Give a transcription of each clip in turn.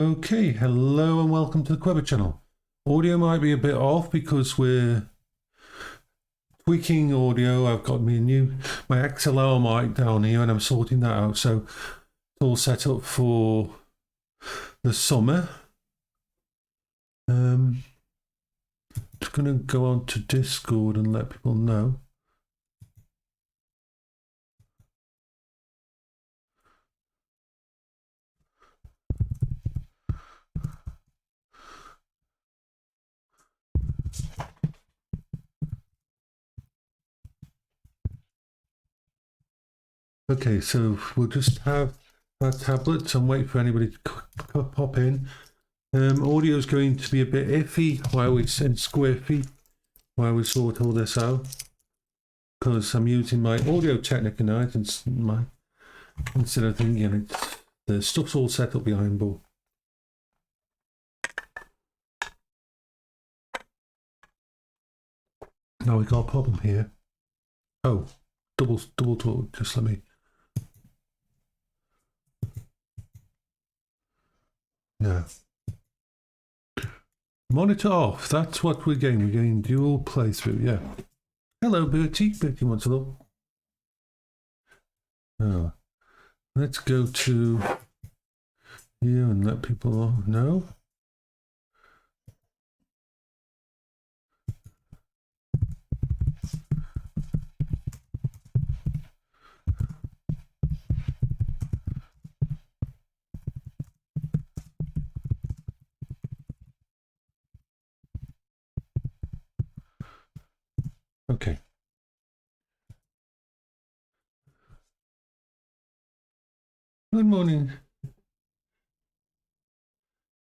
Okay, hello and welcome to the Queber channel. Audio might be a bit off because we're tweaking audio. I've got my XLR mic down here and I'm sorting that out. So it's all set up for the summer. Just going to go on to Discord and let people know. Okay, so we'll just have our tablets and wait for anybody to pop in. Audio is going to be a bit iffy while we squiffy while we sort all this out, because I'm using my Audio Technica tonight instead of thinking the stuff's all set up behind ball. Now we got a problem here. Oh, double talk. Just let me. Yeah. Monitor off. That's what we're getting. We're getting dual playthrough. Yeah. Hello, Bertie. Bertie wants a look. Oh. Let's go to here and let people know. Okay. Good morning.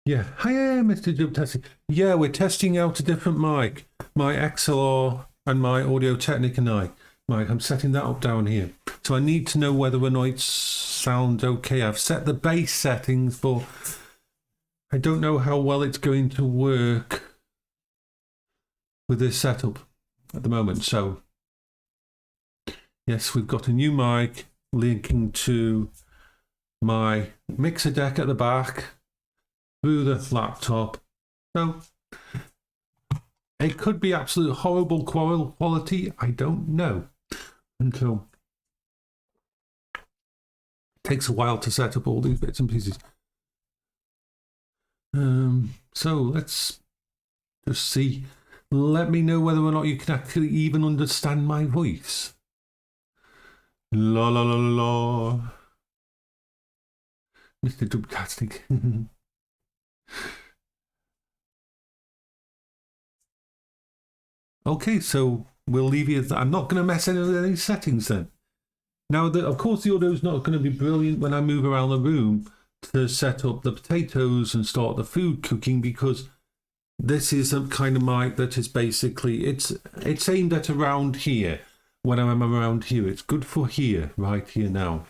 Yeah. Hiya, Mr. Jubtassi. Yeah, we're testing out a different mic. My XLR and my Audio Technica mic. I'm setting that up down here. So I need to know whether or not it sounds okay. I've set the bass settings for... I don't know how well it's going to work with this setup at the moment. So yes, we've got a new mic linking to my mixer deck at the back through the laptop. So it could be absolute horrible quality. I don't know until it takes a while to set up all these bits and pieces. So let's just see. Let me know whether or not you can actually even understand my voice. La la la la la. Mr. Dubtastic. Okay, so we'll leave you. I'm not going to mess any of these settings then. Now, of course, the audio is not going to be brilliant when I move around the room to set up the potatoes and start the food cooking, because this is a kind of mic that is basically, it's aimed at around here. When I'm around here, it's good for here, right here now.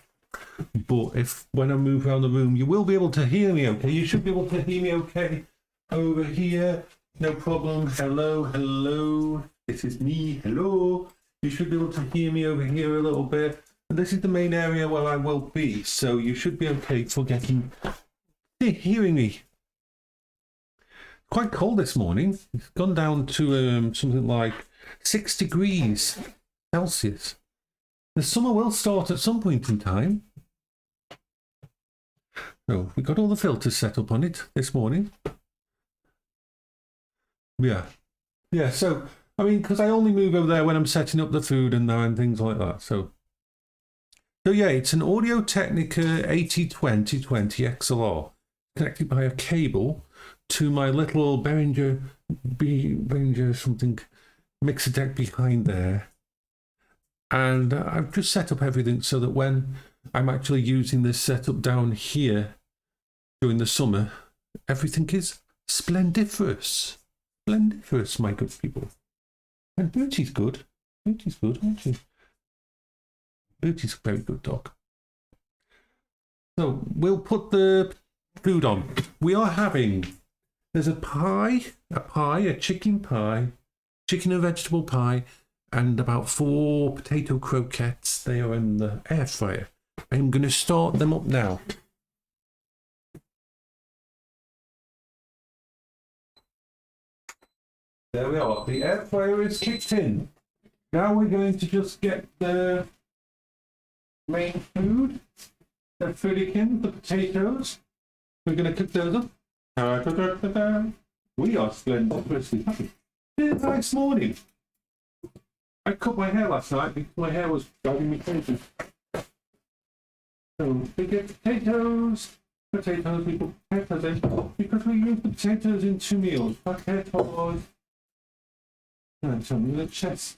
But when I move around the room, you will be able to hear me okay. You should be able to hear me okay over here. No problem. Hello, hello. This is me. Hello. You should be able to hear me over here a little bit. And this is the main area where I will be. So you should be okay for hearing me. Quite cold this morning. It's gone down to something like 6 degrees Celsius. The summer will start at some point in time. So we got all the filters set up on it this morning. Yeah. So I mean, because I only move over there when I'm setting up the food and things like that. So yeah, it's an Audio Technica 8020 XLR connected by a cable to my little Behringer something mixer deck behind there. And I've just set up everything so that when I'm actually using this setup down here during the summer, everything is splendiferous. Splendiferous, my good people. And Bertie's good. Bertie's good, isn't she? Bertie's a very good dog. So we'll put the food on. We are having, there's a chicken pie, chicken and vegetable pie, and about 4 potato croquettes. They are in the air fryer. I'm going to start them up now. There we are. The air fryer is kicked in. Now we're going to just get the main food, the frickin', the potatoes. We're going to cook those up. We are splendidously happy. It's a nice morning. I cut my hair last night because my hair was driving me crazy. So we get potatoes. Potatoes, we put potatoes in because we use the potatoes in 2 meals. Potatoes. And some of the chest.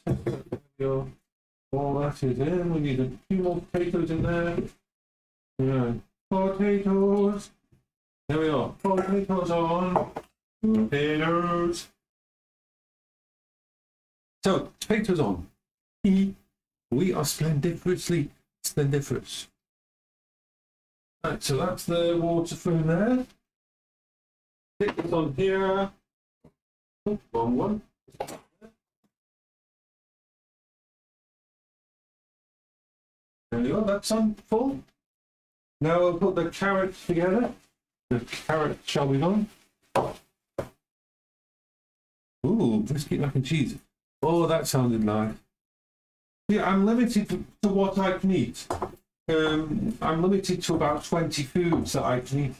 All that is in. We need a few more potatoes in there. Yeah. Potatoes. There we are. Potatoes on. Potatoes. So, potatoes on. We are splendiferously splendiferous. Right, so that's the water from there. Stick this on here. Oh, wrong one. There we go, that's on full. Now we'll put the carrots together. The carrot shall be done. Ooh, brisket mac and cheese. Oh, that sounded nice. Yeah, I'm limited to what I can eat. I'm limited to about 20 foods that I can eat.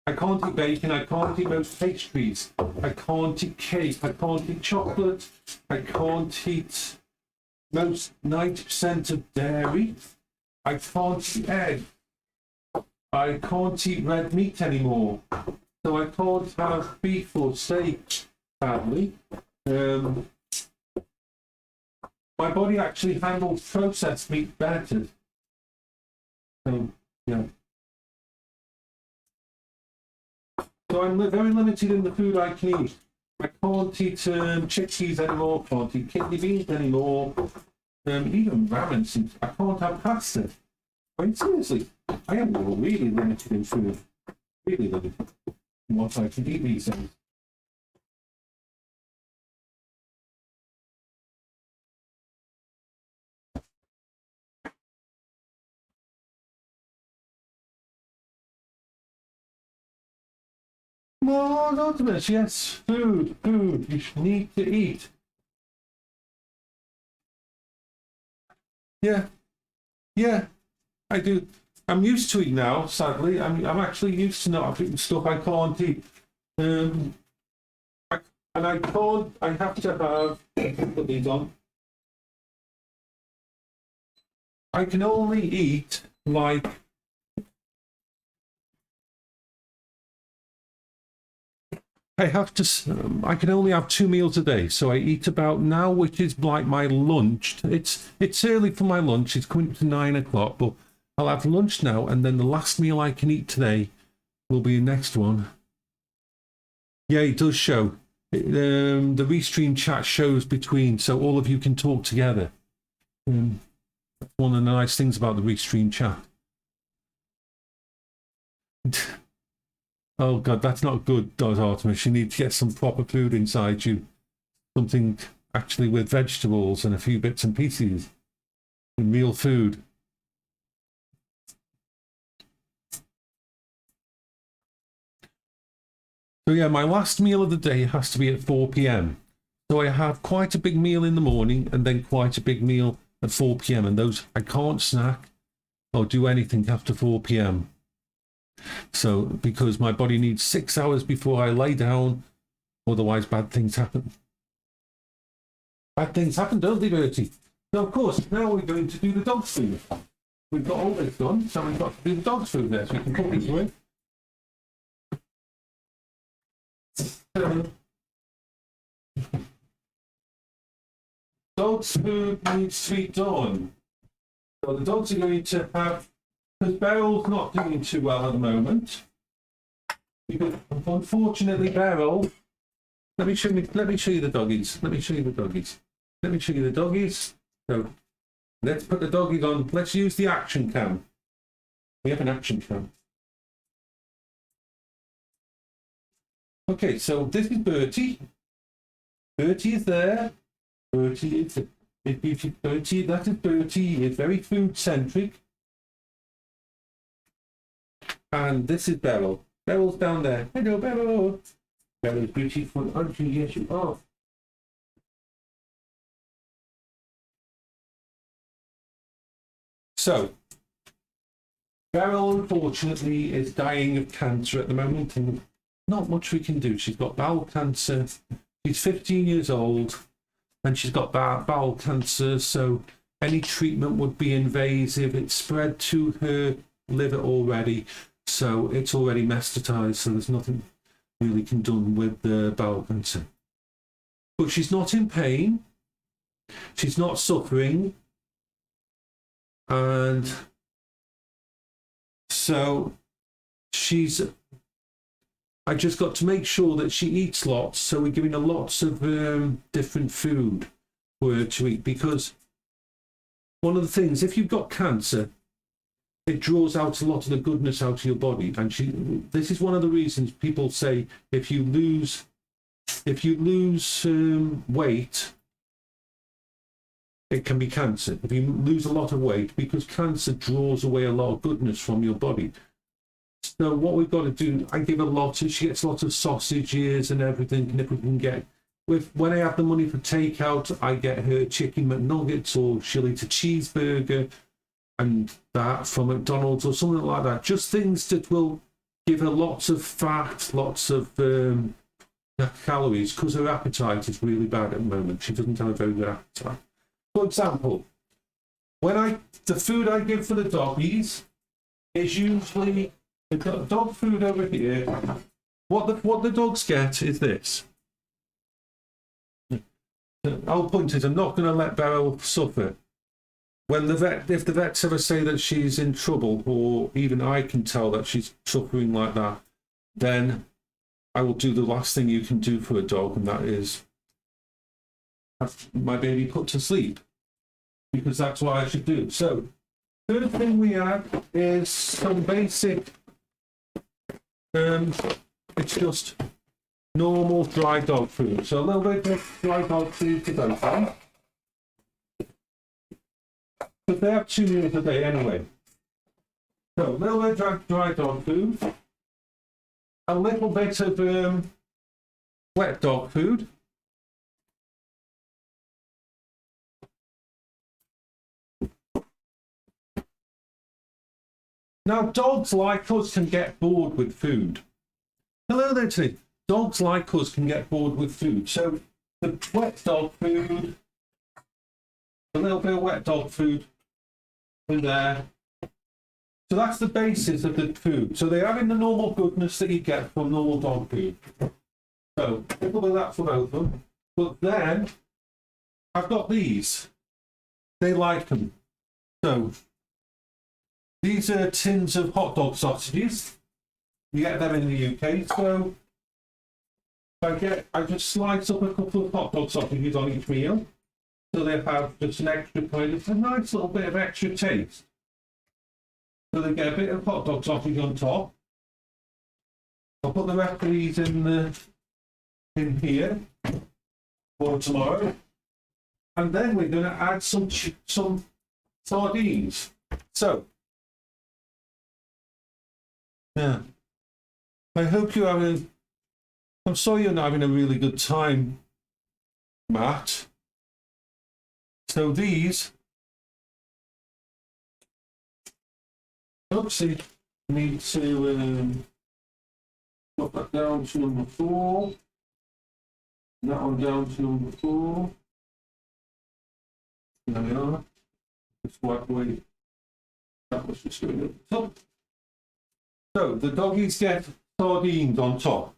I can't eat bacon, I can't eat most pastries, I can't eat cake, I can't eat chocolate, I can't eat most 90% of dairy, I can't eat egg, I can't eat red meat anymore, so I can't have beef or steak, sadly. My body actually handles processed meat better. So, yeah. So I'm very limited in the food I can eat. I can't eat chickpeas anymore, can't eat kidney beans anymore, even ramen seems. I can't have pasta. I mean, seriously, I am really limited in food. Really limited in what I can eat these days. More ultimates, yes. Food. You need to eat. Yeah, I do. I'm used to it now, sadly. I'm actually used to not eating stuff I can't eat. I have to have, put these on. I can only eat like, I can only have 2 meals a day, so I eat about now, which is like my lunch. It's early for my lunch. It's coming to 9 o'clock, but I'll have lunch now, and then the last meal I can eat today will be the next one. Yeah, it does show. The restream chat shows between, so all of you can talk together. That's one of the nice things about the restream chat. Oh God, that's not good, does Artemis? You need to get some proper food inside you. Something actually with vegetables and a few bits and pieces. And real food. So yeah, my last meal of the day has to be at 4 p.m. So I have quite a big meal in the morning and then quite a big meal at 4 p.m. And those, I can't snack or do anything after 4 p.m. So, because my body needs 6 hours before I lay down, otherwise bad things happen. Bad things happen, don't they, Bertie? So, of course, now we're going to do the dog's food. We've got all this done, so we've got to do the dog's food there, so we can put these away. Dog's food needs to be done. So the dogs are going to have, because Beryl's not doing too well at the moment. Because unfortunately, Beryl, let me show you the doggies. Let me show you the doggies. So let's put the doggies on. Let's use the action cam. We have an action cam. Okay, so this is Bertie. Bertie is there. Bertie is Bertie. That is Bertie. He is very food centric. And this is Beryl. Beryl's down there. Hello, Beryl. Beryl's beautiful, aren't you? Yes, you are. So, Beryl, unfortunately, is dying of cancer at the moment, and not much we can do. She's got bowel cancer. She's 15 years old, and she's got bowel cancer, so any treatment would be invasive. It's spread to her liver already, so it's already metastasized, so there's nothing really can done with the bowel cancer. But she's not in pain. She's not suffering. And so I just got to make sure that she eats lots. So we're giving her lots of different food for her to eat, because one of the things, if you've got cancer, it draws out a lot of the goodness out of your body. And this is one of the reasons people say if you lose weight, it can be cancer. If you lose a lot of weight, because cancer draws away a lot of goodness from your body. So what we've got to do, I give her she gets lots of sausages and everything, and if we can get, when I have the money for takeout, I get her chicken McNuggets, or she'll eat a cheeseburger and that from McDonald's or something like that. Just things that will give her lots of fat, lots of calories, because her appetite is really bad at the moment. She doesn't have a very good appetite. For example, the food I give for the doggies is usually the dog food over here. What the dogs get is this. The whole point is I'm not going to let Beryl suffer. If the vets ever say that she's in trouble, or even I can tell that she's suffering like that, then I will do the last thing you can do for a dog, and that is have my baby put to sleep, because that's what I should do. So, third thing we have is some basic, it's just normal dry dog food. So a little bit of dry dog food to go for. But they have 2 meals a day anyway. So a little bit of dry dog food, a little bit of wet dog food. Now, dogs like us can get bored with food. Hello there, today. Dogs like us can get bored with food. So the wet dog food, a little bit of wet dog food in there. So that's the basis of the food. So they're having the normal goodness that you get from normal dog food. So a little bit of that for both of them. But then I've got these. They like them. So these are tins of hot dog sausages. You get them in the UK. So I just slice up a couple of hot dog sausages on each meal. So they have just an extra kind of a nice little bit of extra taste. So they get a bit of hot dog sausage on top. I'll put the rest of these in here for tomorrow. And then we're going to add some sardines. So, yeah. I hope you're having... I'm sorry you're not having a really good time, Matt. So these... Oopsie, need to put that down to number 4. That one down to number 4. There we are. Just wipe away. That was just going at the top. So the doggies get sardines on top.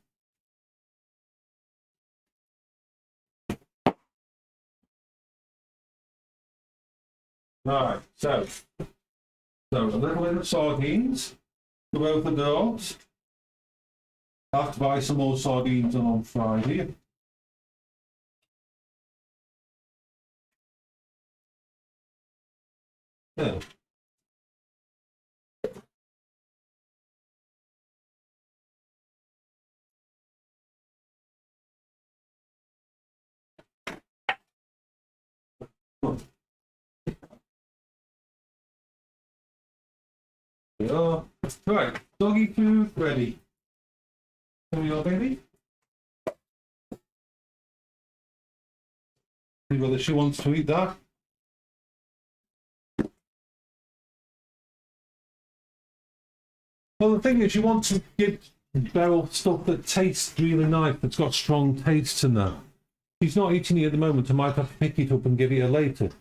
Right, so a little bit of sardines for both the dogs. I'll have to buy some more sardines on Friday. Yeah. We are. Right, doggy food ready. Here we are, baby. See whether she wants to eat that. Well, the thing is, you want to give Beryl stuff that tastes really nice, that's got strong tastes in there. She's not eating it at the moment. I might have to pick it up and give it her later.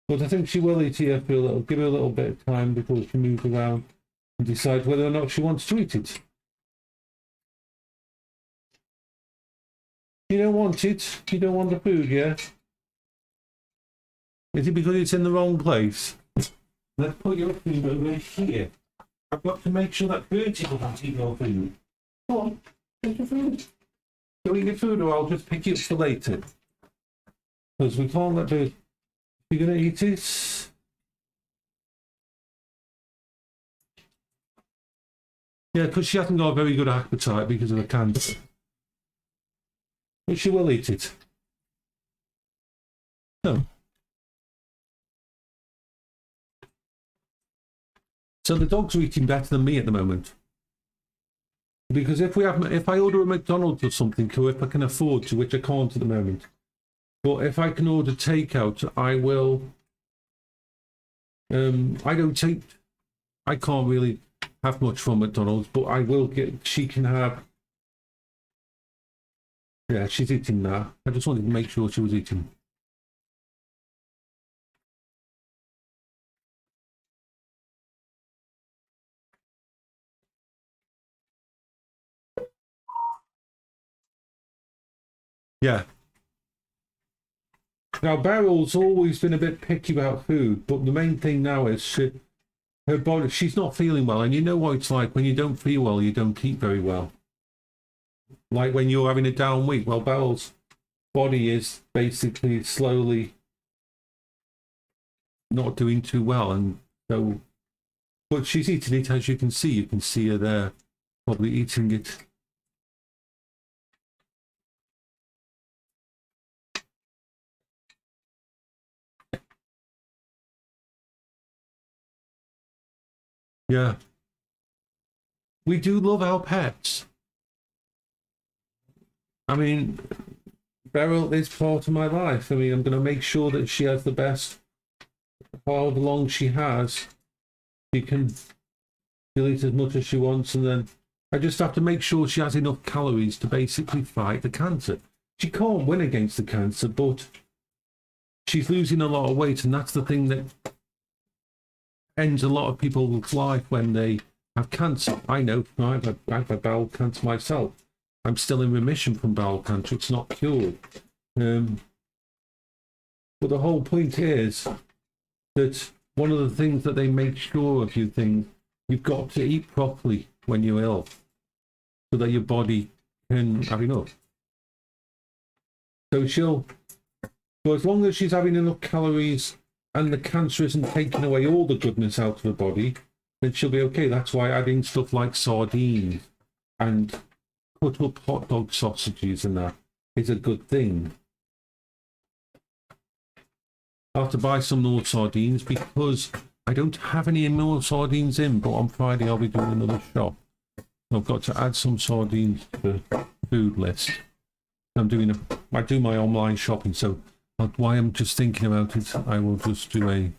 But I think she will eat it for a little. Give her a little bit of time before she moves around and decides whether or not she wants to eat it. You don't want it? You don't want the food, yeah? Is it because it's in the wrong place? Let's put your food over here. I've got to make sure that Bertie doesn't eat your food. Go on, take your food. Go eat your food or I'll just pick it up for later. Because we can't let Bertie... You're going to eat it? Yeah, because she hasn't got a very good appetite because of the cancer. But she will eat it. No. So the dogs are eating better than me at the moment. Because if I order a McDonald's or something, or if I can afford to, which I can't at the moment, but if I can order takeout, I will. I can't really have much from McDonald's, but I will get. She can have. Yeah, she's eating that. I just wanted to make sure she was eating. Yeah. Now, Beryl's always been a bit picky about food, but the main thing now is her body, she's not feeling well. And you know what it's like when you don't feel well, you don't eat very well. Like when you're having a down week. Well, Beryl's body is basically slowly not doing too well. And so, but she's eating it, as you can see. You can see her there, probably eating it. Yeah. We do love our pets. I mean, Beryl is part of my life. I mean, I'm going to make sure that she has the best. However long she has, she can eat as much as she wants, and then I just have to make sure she has enough calories to basically fight the cancer. She can't win against the cancer, but she's losing a lot of weight, and that's the thing that ends a lot of people's life when they have cancer. I know, I've had bowel cancer myself. I'm still in remission from bowel cancer. It's not cured. But the whole point is that one of the things that they make sure of you things, you've got to eat properly when you're ill so that your body can have enough. So as long as she's having enough calories and the cancer isn't taking away all the goodness out of her body, then she'll be okay. That's why adding stuff like sardines and cut up hot dog sausages and that is a good thing. I'll have to buy some more sardines because I don't have any more sardines in, but on Friday I'll be doing another shop. I've got to add some sardines to the food list. I do my online shopping, so why I'm just thinking about it, I will just do a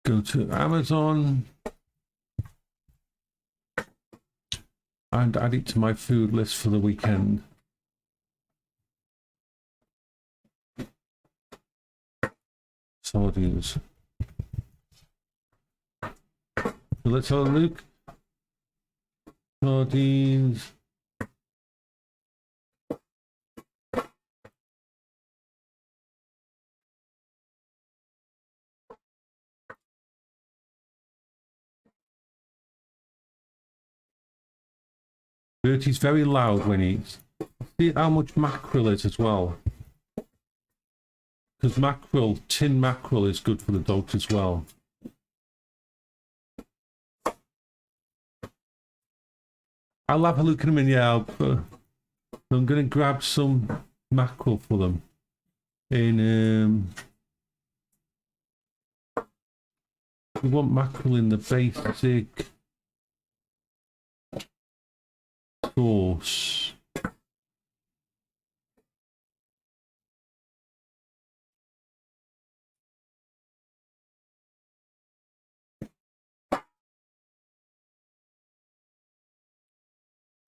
go to Amazon and add it to my food list for the weekend. Sardines. So let's have a look. Sardines. Bertie's very loud when he eats. See how much mackerel is as well. Because tin mackerel is good for the dogs as well. I'll have a look at them and yeah, I'm going to grab some mackerel for them. We want mackerel in the basic sauce.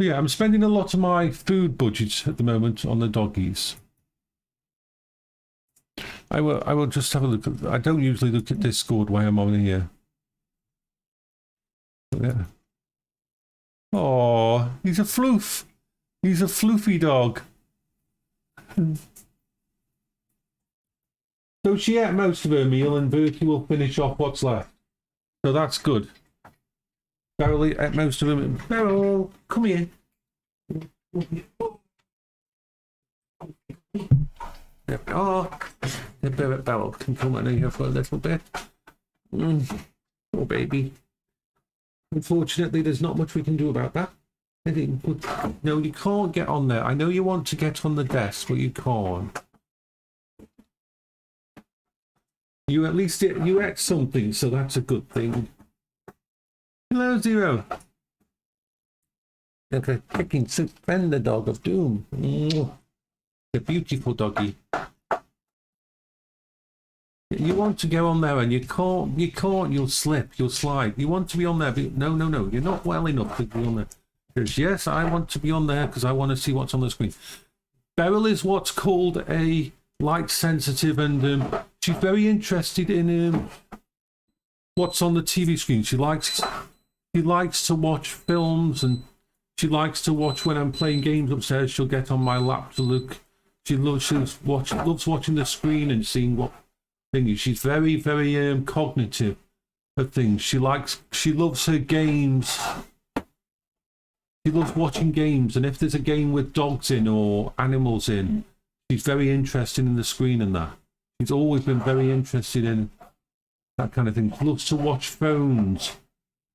Yeah, I'm spending a lot of my food budget at the moment on the doggies. I will just have a look at, I don't usually look at Discord while I'm on here. Yeah. Oh, he's a floof. He's a floofy dog. So she ate most of her meal and Bertie will finish off what's left. So that's good. Beryl ate most of her meal. Beryl, come here. Oh, Beryl can come in here for a little bit. Oh, baby. Unfortunately, there's not much we can do about that. No, you can't get on there. I know you want to get on the desk, but you can't. You at least you ate something, so that's a good thing. Hello, Zero. Look at kicking friend the dog of doom. The beautiful doggy. You want to go on there and you can't, you'll slip, you'll slide. You want to be on there, but no, you're not well enough to be on there. Because yes, I want to be on there because I want to see what's on the screen. Beryl is what's called a light sensitive, and she's very interested in what's on the TV screen. She likes to watch films, and she likes to watch when I'm playing games upstairs. She'll get on my lap to look. She loves watching the screen and seeing what thing is. She's very, very cognitive of things. She loves her games. She loves watching games, and if there's a game with dogs in or animals in, she's very interested in the screen and that. She's always been very interested in that kind of thing. She loves to watch phones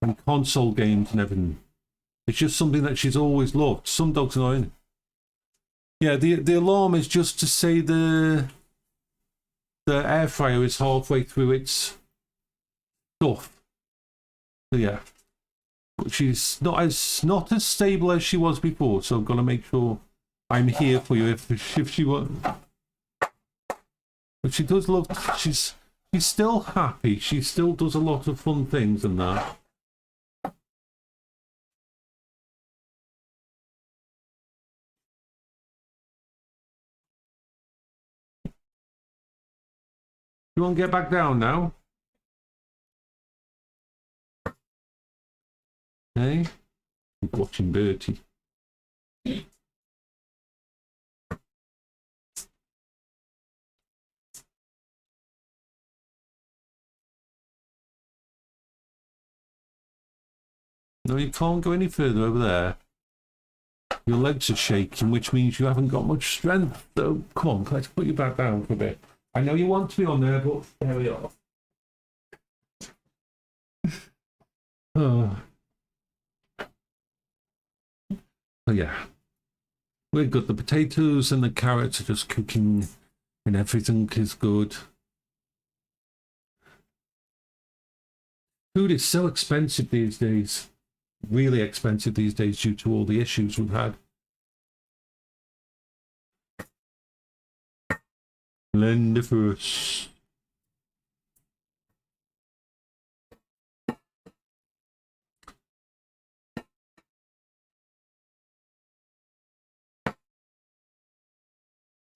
and console games and everything. It's just something that she's always loved. Some dogs are not in. Yeah, the alarm is just to say the air fryer is halfway through its stuff. So yeah. But she's not as stable as she was before, so I've got to make sure I'm here for you if she won't. But she does love. She's still happy. She still does a lot of fun things and that. You want to get back down now? Hey, I'm watching Bertie. No, you can't go any further over there. Your legs are shaking, which means you haven't got much strength. So come on, let's put you back down for a bit. I know you want to be on there, but there we are. Oh. So yeah, we're good. The potatoes and the carrots are just cooking and everything is good. Food is so expensive these days. Really expensive these days due to all the issues we've had. Lend for us.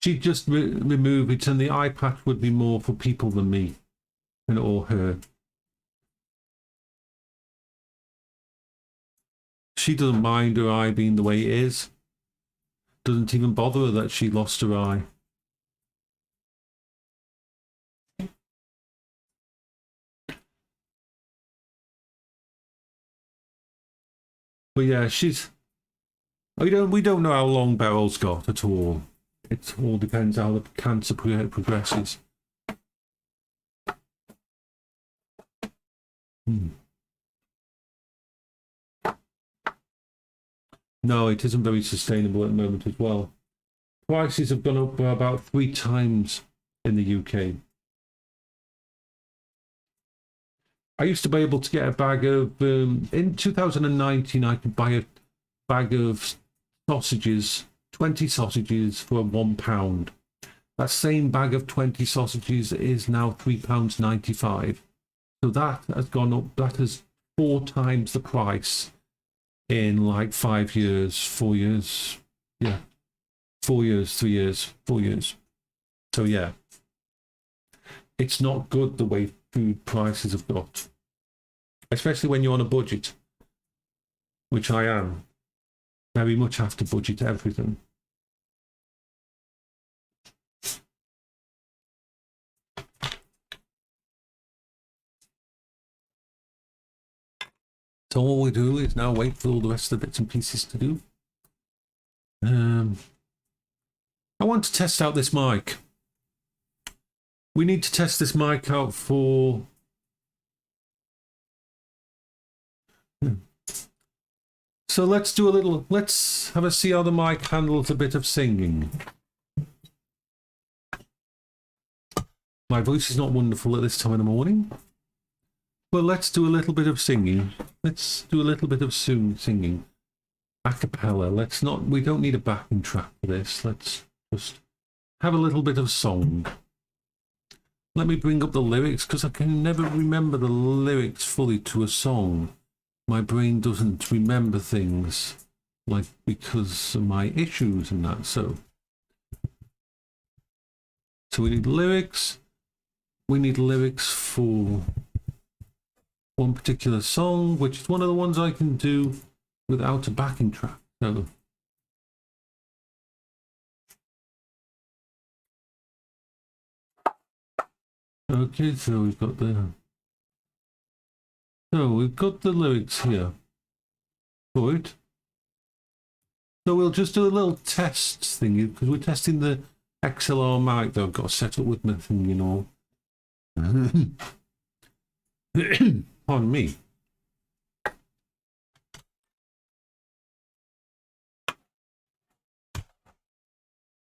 She'd just remove it, and the iPad would be more for people than me and or her. She doesn't mind her eye being the way it is. Doesn't even bother her that she lost her eye. But yeah, we don't know how long Beryl's got at all. It all depends how the cancer progresses. No, it isn't very sustainable at the moment as well. Prices have gone up by about 3 times in the UK. I used to be able to get a bag of, in 2019, I could buy a bag of sausages, 20 sausages for £1. That same bag of 20 sausages is now £3.95. So that has gone up, that is 4 times the price in like 5 years, 4 years. Yeah. 4 years, 3 years, 4 years. So yeah. It's not good the way food prices have got. Especially when you're on a budget. Which I am. Very much have to budget everything. So all we do is now wait for all the rest of the bits and pieces to do. I want to test out this mic. We need to test this mic out for... So let's do a little... Let's have a see how the mic handles a bit of singing. My voice is not wonderful at this time in the morning. Well, let's do a little bit of singing. Let's do a little bit of singing. A cappella. Let's not... We don't need a backing track for this. Let's just have a little bit of song. Let me bring up the lyrics, because I can never remember the lyrics fully to a song. My brain doesn't remember things, like, because of my issues and that, so we need lyrics. We need lyrics for one particular song, which is one of the ones I can do without a backing track. So okay, so we've got the lyrics here for it. So we'll just do a little test thingy, because we're testing the XLR mic that I've got set up with my thing, you know. Pardon me.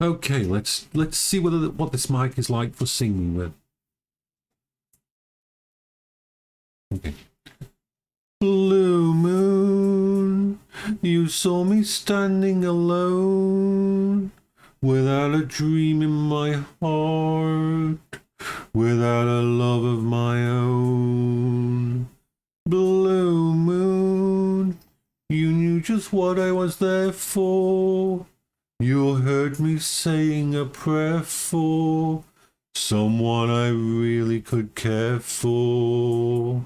Okay, let's see what this mic is like for singing with. Okay. Blue moon, you saw me standing alone, without a dream in my heart, without a love of my own. Blue moon, you knew just what I was there for. You heard me saying a prayer for someone I really could care for.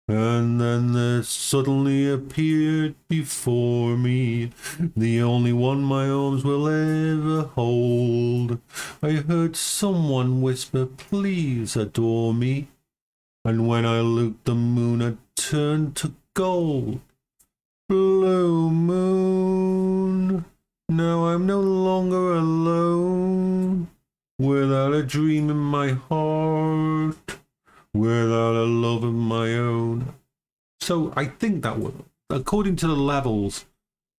And then there suddenly appeared before me the only one my arms will ever hold. I heard someone whisper, please adore me. And when I looked, the moon had turned to gold. Blue moon, now I'm no longer alone, without a dream in my heart, without a love of my own. So I think that would, according to the levels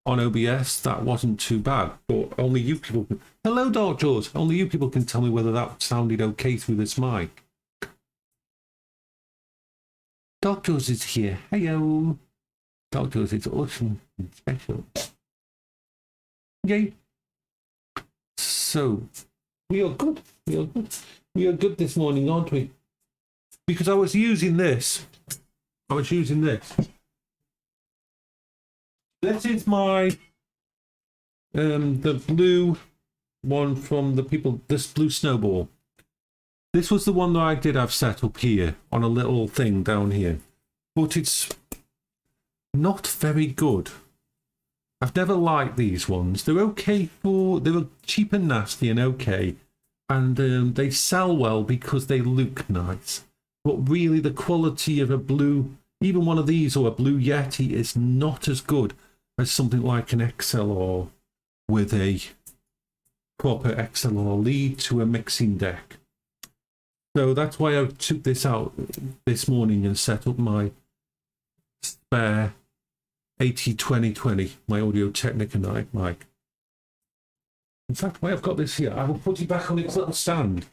on OBS, that wasn't too bad. But only you people can... Hello, Dark Jaws. Only you people can tell me whether that sounded okay through this mic. Dark Jaws is here. Hello. Dark Jaws is awesome and special. Yay. So, we are good. We are good. We are good this morning, aren't we? Because I was using this. This is my the blue one from the people, this blue snowball. This was the one that I did have set up here on a little thing down here. But it's not very good. I've never liked these ones. They're okay for, they were cheap and nasty and okay. And they sell well because they look nice. But really the quality of a blue, even one of these or a blue Yeti is not as good as something like an XLR with a proper XLR lead to a mixing deck. So that's why I took this out this morning and set up my spare 80-20-20, my Audio-Technica mic. In fact, why I've got this here, I will put it back on its little stand.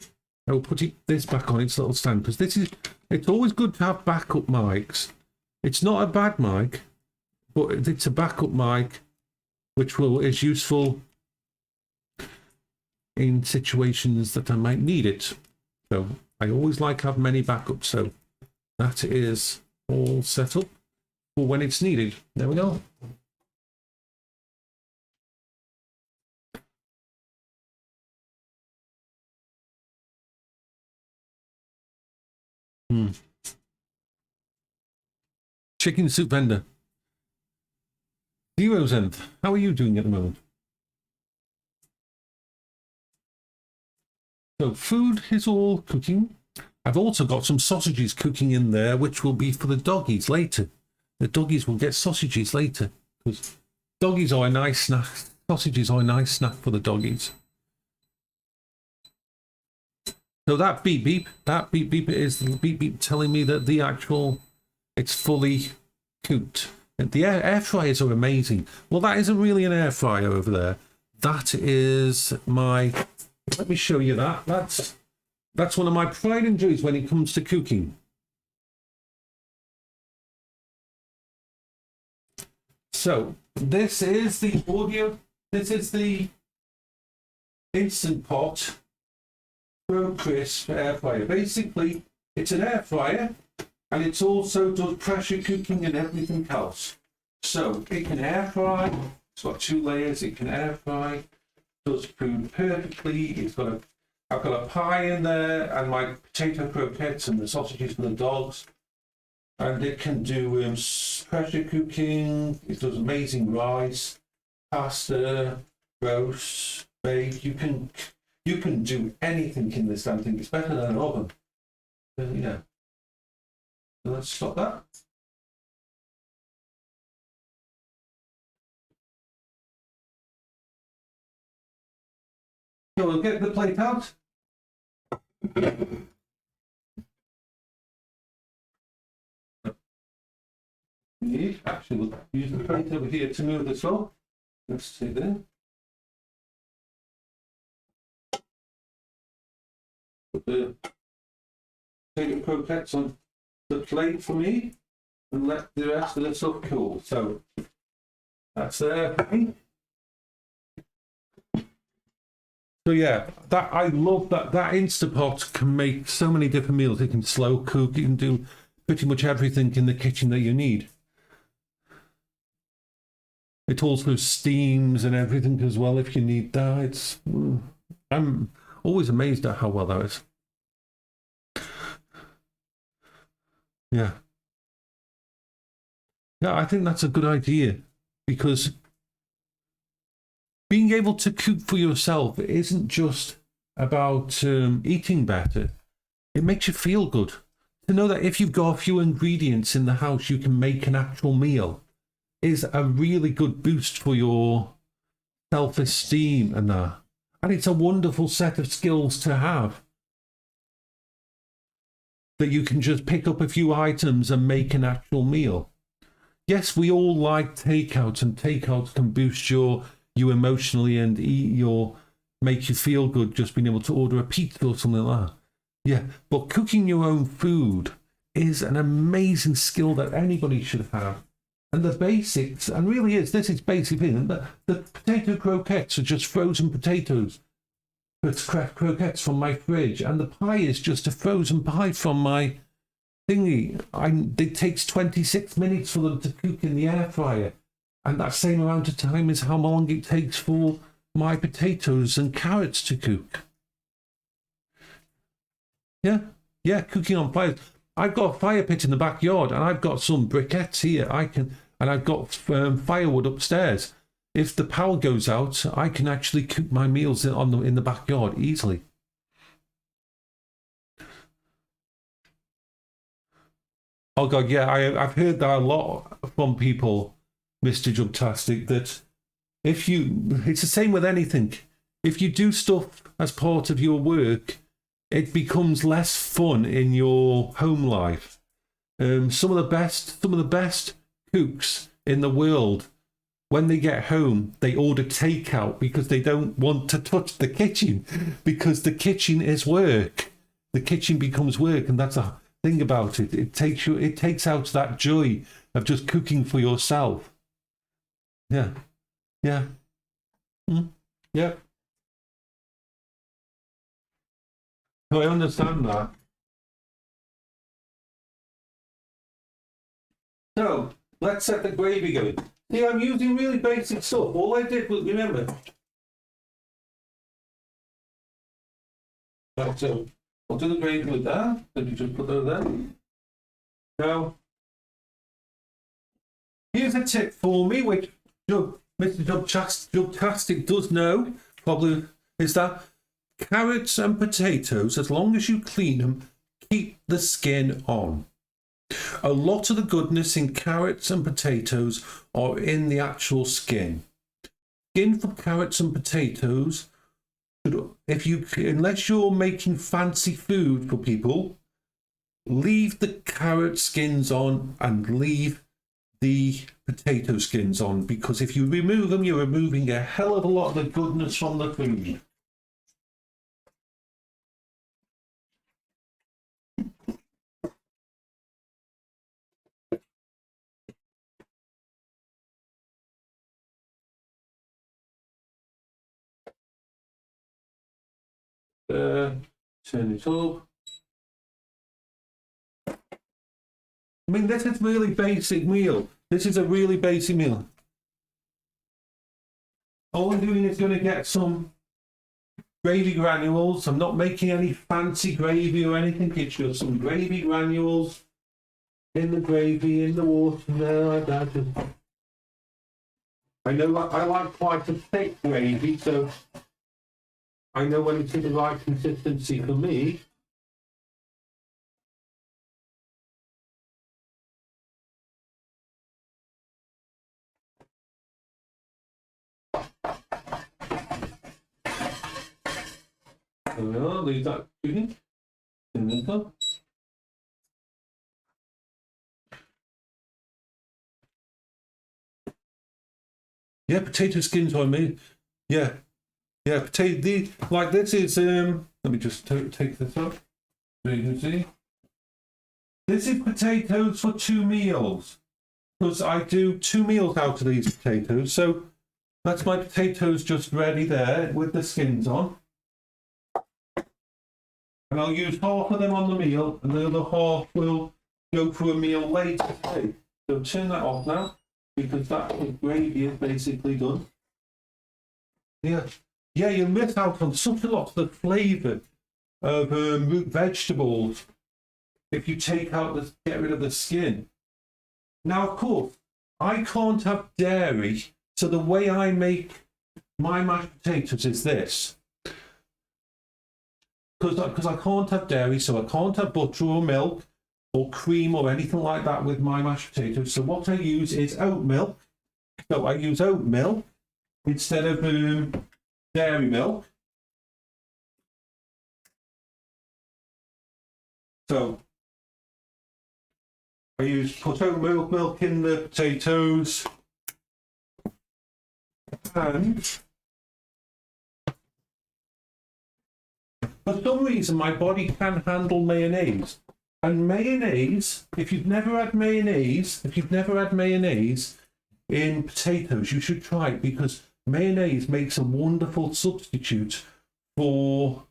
I will put this back on its little stand, because it's always good to have backup mics. It's not a bad mic, but it's a backup mic which is useful in situations that I might need it. So I always like to have many backups, so that is all set up for when it's needed. There we go. Chicken soup vendor. Zero's End, how are you doing at the moment? So food is all cooking. I've also got some sausages cooking in there, which will be for the doggies later. The doggies will get sausages later, because doggies are a nice snack. Sausages are a nice snack for the doggies. So that beep beep is the beep beep telling me that the actual, it's fully cooked. The air fryers are amazing. Well, that isn't really an air fryer over there. That is my, let me show you that. That's one of my pride and joys when it comes to cooking. So this is the audio, this is the Instant Pot Pro Crisp air fryer. Basically, it's an air fryer, and it also does pressure cooking and everything else. So it can air fry. It's got 2 layers. It can air fry. Does food perfectly. I've got a pie in there and my potato croquettes and the sausages for the dogs. And it can do pressure cooking. It does amazing rice, pasta, roast, bake. You can do anything in this damn thing. It's better than an oven. Yeah. So let's stop that. So we'll get the plate out. Actually, we'll use the plate over here to move this up. Let's see there. Put the potato croquettes on the plate for me and let the rest of the stuff cool. So that's there for me. So yeah, that I love that Instapot can make so many different meals. It can slow cook, it can do pretty much everything in the kitchen that you need. It also steams and everything as well if you need that. I'm always amazed at how well that is. Yeah. Yeah, I think that's a good idea, because being able to cook for yourself isn't just about eating better. It makes you feel good. To know that if you've got a few ingredients in the house, you can make an actual meal is a really good boost for your self-esteem and that. And it's a wonderful set of skills to have. That you can just pick up a few items and make an actual meal. Yes, we all like takeouts, and takeouts can boost you emotionally and make you feel good just being able to order a pizza or something like that. Yeah, but cooking your own food is an amazing skill that anybody should have. And the basics, and really this is basic thing. The potato croquettes are just frozen potatoes. It's croquettes from my fridge, and the pie is just a frozen pie from my thingy. It takes 26 minutes for them to cook in the air fryer. And that same amount of time is how long it takes for my potatoes and carrots to cook. Yeah, cooking on fires. I've got a fire pit in the backyard, and I've got some briquettes here. And I've got firewood upstairs. If the power goes out, I can actually cook my meals in the backyard easily. Oh God, yeah, I've heard that a lot from people, Mr. Jugtastic, that it's the same with anything. If you do stuff as part of your work, it becomes less fun in your home life. Some of the best cooks in the world, when they get home, they order takeout because they don't want to touch the kitchen, because the kitchen is work. The kitchen becomes work, and that's a thing about it. It takes out that joy of just cooking for yourself. Yeah. Yeah. Yeah. So I understand that. So let's set the gravy going. See, I'm using really basic stuff. All I did was, remember, so I'll do the gravy with that. Then you just put that there. Now, here's a tip for me, which Mr. Jubtastic does know, probably, is that carrots and potatoes, as long as you clean them, keep the skin on. A lot of the goodness in carrots and potatoes are in the actual skin. Skin for carrots and potatoes, unless you're making fancy food for people, leave the carrot skins on and leave the potato skins on, because if you remove them, you're removing a hell of a lot of the goodness from the food. Turn it up. I mean, this is really basic meal. This is a really basic meal. All I'm doing is going to get some gravy granules. I'm not making any fancy gravy or anything. It's just some gravy granules in the gravy, in the water there, like that. I know I like quite a thick gravy, so I know when it's in the right consistency for me. Leave that cooking. Yeah, potato skins are made. Yeah, potato. Like this is. Let me just take this up so you can see. This is potatoes for 2 meals, because I do 2 meals out of these potatoes. So that's my potatoes just ready there with the skins on. And I'll use half of them on the meal, and the other half will go for a meal later today. So turn that off now, because that gravy is basically done. Yeah, you'll miss out on such a lot of the flavour of root vegetables if you get rid of the skin. Now, of course, I can't have dairy, so the way I make my mashed potatoes is this. Because I can't have dairy, so I can't have butter or milk or cream or anything like that with my mashed potatoes. So what I use is oat milk. So I use oat milk instead of dairy milk. So I put oat milk in the potatoes, and for some reason my body can handle mayonnaise. And mayonnaise, if you've never had mayonnaise in potatoes, you should try it, because mayonnaise makes a wonderful substitute for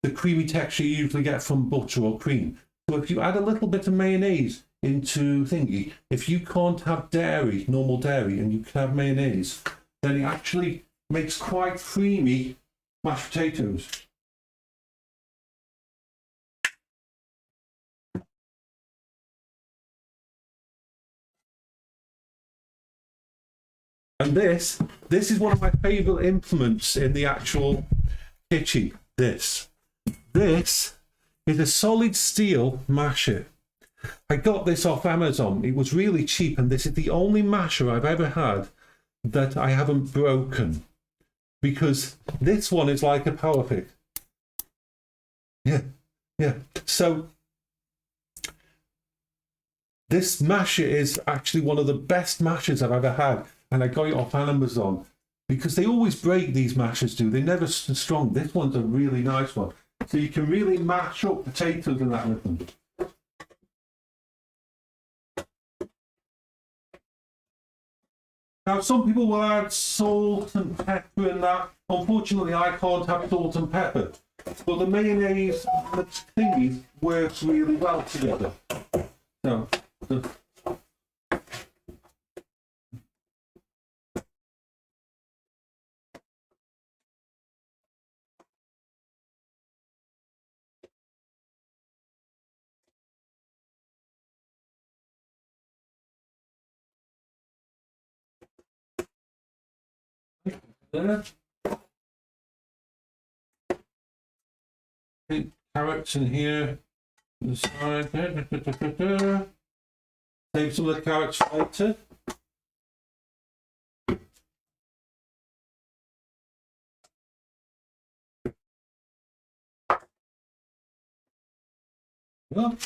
the creamy texture you usually get from butter or cream. So if you add a little bit of mayonnaise into thingy, if you can't have dairy, normal dairy, and you can have mayonnaise, then it actually makes quite creamy mashed potatoes. And this is one of my favourite implements in the actual kitchen. This is a solid steel masher. I got this off Amazon. It was really cheap, and this is the only masher I've ever had that I haven't broken, because this one is like a PowerPick. Yeah. So this masher is actually one of the best mashers I've ever had, and I got it off Amazon, because they always break, these mashers do. They're never strong. This one's a really nice one. So you can really mash up potatoes and that with them. Now, some people will add salt and pepper and that. Unfortunately, I can't have salt and pepper. But the mayonnaise and the thingies work really well together. So, there. Carrots in here. The side there. Save some of the carrots for later. Well,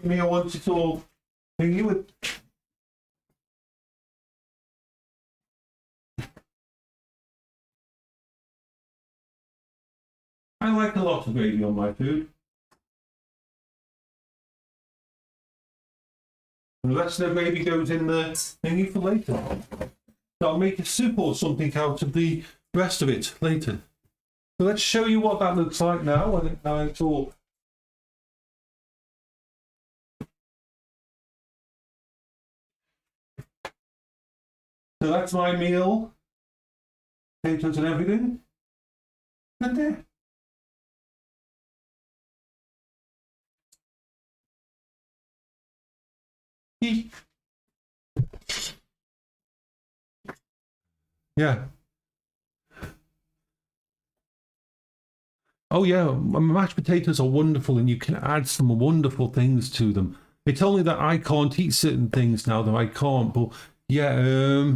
me, I want it all thingy with. I like a lot of gravy on my food. And the rest of the gravy goes in the thingy for later. So I'll make a soup or something out of the rest of it later. So let's show you what that looks like now when it's all. So that's my meal. Potatoes and everything. And there. Yeah. Oh yeah, mashed potatoes are wonderful and you can add some wonderful things to them. It's only that I can't eat certain things now that I can't, but yeah,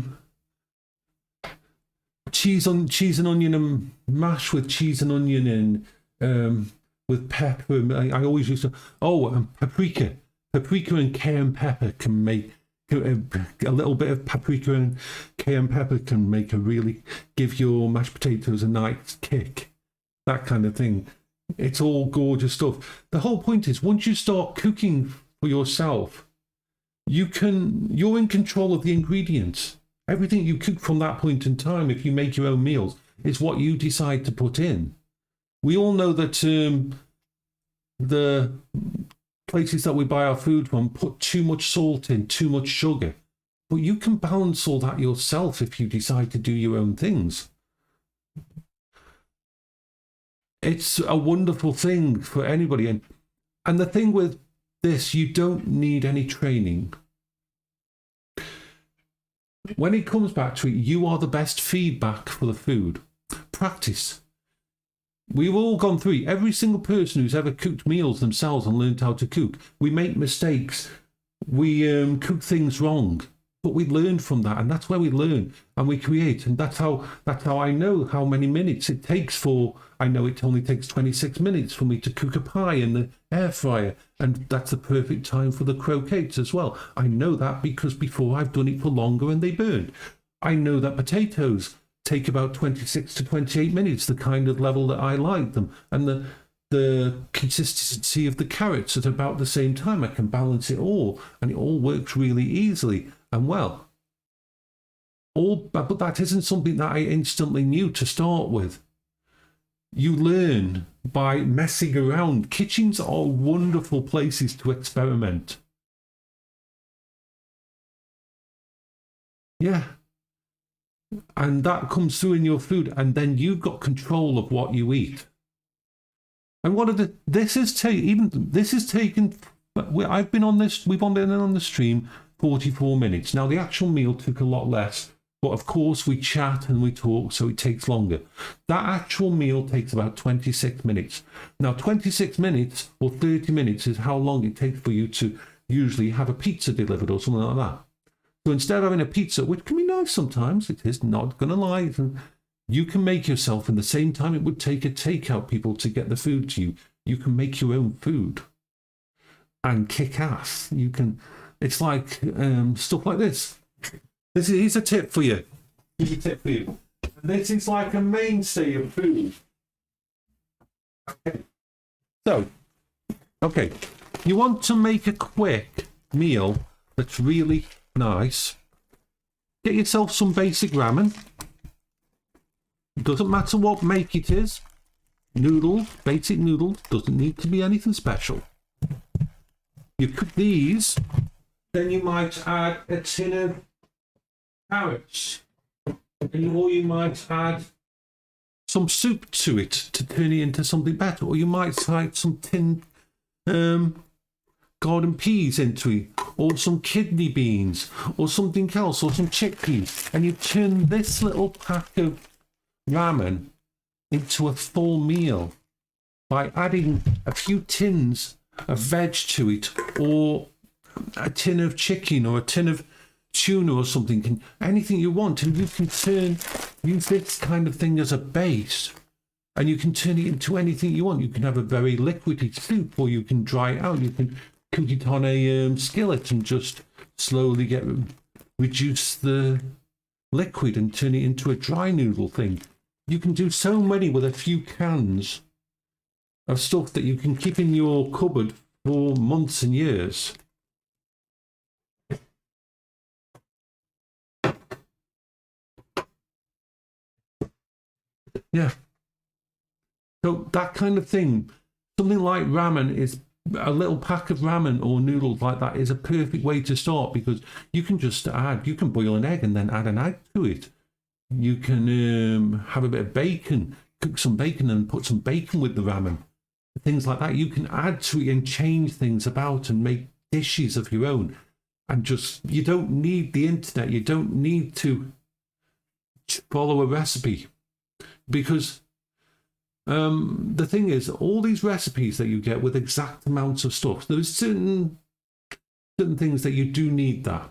cheese and onion and mash with cheese and onion and with pepper. I always used to, paprika and cayenne pepper can make a little bit of paprika and cayenne pepper can make give your mashed potatoes a nice kick. That kind of thing. It's all gorgeous stuff. The whole point is once you start cooking for yourself, you're in control of the ingredients. Everything you cook from that point in time, if you make your own meals, is what you decide to put in. We all know that the places that we buy our food from put too much salt in, too much sugar. But you can balance all that yourself if you decide to do your own things. It's a wonderful thing for anybody. And the thing with this, you don't need any training. When it comes back to it, you are the best feedback for the food. Practice. We've all gone through it. Every single person who's ever cooked meals themselves and learned how to cook. We make mistakes. We cook things wrong. But we learn from that, and that's where we learn and we create. And that's how I know how many minutes it takes for. I know it only takes 26 minutes for me to cook a pie in the air fryer, and that's the perfect time for the croquettes as well. I know that because before I've done it for longer and they burn. I know that potatoes take about 26 to 28 minutes, the kind of level that I like them, and the consistency of the carrots at about the same time. I can balance it all, and it all works really easily and well. But that isn't something that I instantly knew to start with. You learn by messing around. Kitchens are wonderful places to experiment. Yeah. And that comes through in your food, and then you've got control of what you eat. And this is taken. I've been on this. We've been on the stream 44 minutes. Now the actual meal took a lot less, but of course we chat and we talk, so it takes longer. That actual meal takes about 26 minutes. Now 26 minutes or 30 minutes is how long it takes for you to usually have a pizza delivered or something like that. So instead of having a pizza, which can be nice sometimes, it is not going to lie, you can make yourself in the same time it would take a takeout people to get the food to you. You can make your own food and kick ass. You can. It's like stuff like this. Here's a tip for you. Here's a tip for you. This is like a mainstay of food. Okay. So, okay, you want to make a quick meal that's really nice. Get yourself some basic ramen. Doesn't matter what make it is. Noodles, basic noodles, doesn't need to be anything special. You cook these, then you might add a tin of carrots. Or you might add some soup to it to turn it into something better. Or you might add some tinned garden peas into it. or some kidney beans, or something else, or some chickpeas, and you turn this little pack of ramen into a full meal by adding a few tins of veg to it, or a tin of chicken, or a tin of tuna or something, anything you want, and you can use this kind of thing as a base, and you can turn it into anything you want. You can have a very liquidy soup, or you can dry it out. You can cook it on a skillet and just slowly reduce the liquid and turn it into a dry noodle thing. You can do so many with a few cans of stuff that you can keep in your cupboard for months and years. Yeah. So that kind of thing, something like ramen, is a little pack of ramen or noodles like that is a perfect way to start, because you can just you can boil an egg and then add an egg to it. You can have a bit of bacon, cook some bacon and put some bacon with the ramen. Things like that. You can add to it and change things about and make dishes of your own. And just, you don't need the internet. You don't need to follow a recipe. Because the thing is, all these recipes that you get with exact amounts of stuff, there's certain things that you do need that.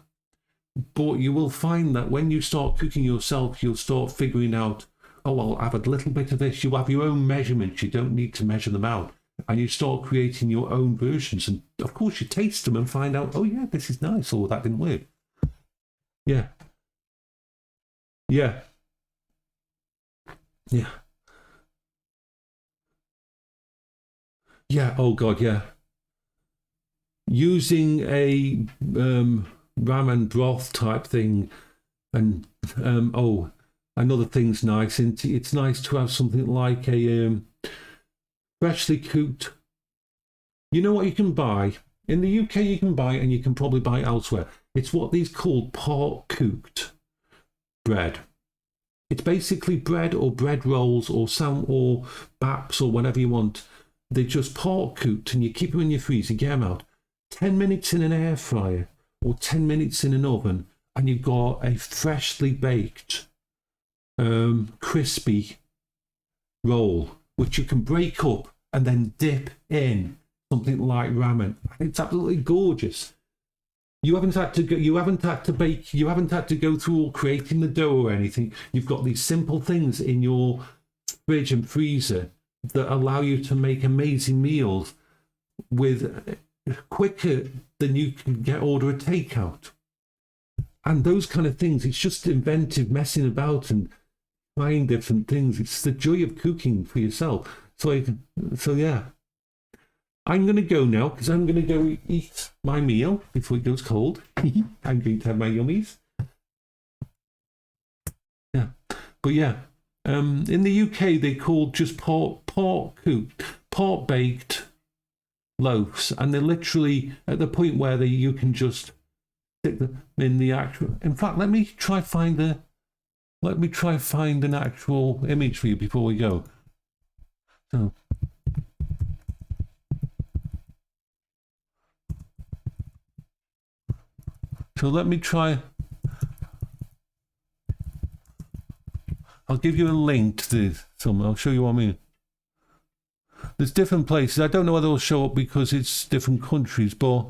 But you will find that when you start cooking yourself, you'll start figuring out, oh, well, I'll have a little bit of this. You have your own measurements. You don't need to measure them out. And you start creating your own versions. And, of course, you taste them and find out, oh, yeah, this is nice, or that didn't work. Yeah. Yeah. Yeah. Yeah, oh, God, yeah. Using a ramen broth type thing, and another thing's nice. And it's nice to have something like a freshly cooked. You know what you can buy in the UK? You can buy, and you can probably buy elsewhere. It's what these call part cooked bread. It's basically bread or bread rolls or baps or whatever you want. They're just part cooked, and you keep them in your freezer. Get them out. 10 minutes in an air fryer or 10 minutes in an oven, and you've got a freshly baked, crispy roll, which you can break up and then dip in something like ramen. It's absolutely gorgeous. You haven't had to go. You haven't had to bake. You haven't had to go through all creating the dough or anything. You've got these simple things in your fridge and freezer that allow you to make amazing meals with quicker than you can order a takeout. And those kind of things, it's just inventive messing about and trying different things. It's the joy of cooking for yourself. So yeah. I'm going to go now, because I'm going to go eat my meal before it goes cold. I'm going to have my yummies. Yeah. But yeah, in the UK, they call just part cooked, part baked loaves. And they're literally at the point where you can just stick them in the actual... In fact, let me try find an actual image for you before we go. So let me try. I'll give you a link to some. I'll show you what I mean. There's different places. I don't know whether it'll show up because it's different countries, but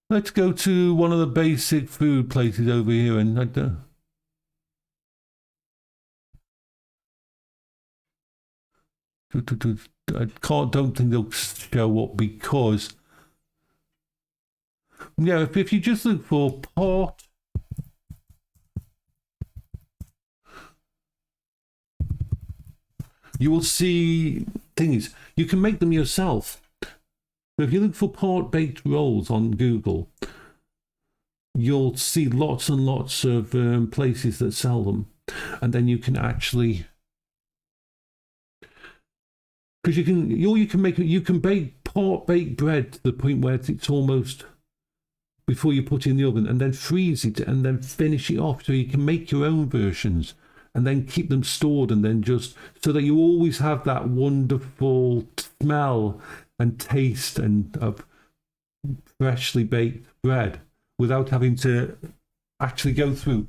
let's go to one of the basic food places over here, and I don't think they'll show up because, yeah, if you just look for part, you will see things. You can make them yourself. So if you look for part baked rolls on Google, you'll see lots and lots of places that sell them, and then you can actually. Because you can bake part baked bread to the point where it's almost before you put it in the oven, and then freeze it and then finish it off, so you can make your own versions. and then keep them stored, and then just so that you always have that wonderful smell and taste and of freshly baked bread without having to actually go through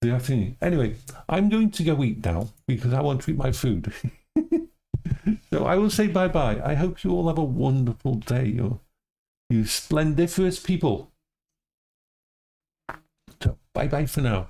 the afternoon. Anyway, I'm going to go eat now because I want to eat my food. So I will say bye-bye. I hope you all have a wonderful day, you splendiferous people. So bye-bye for now.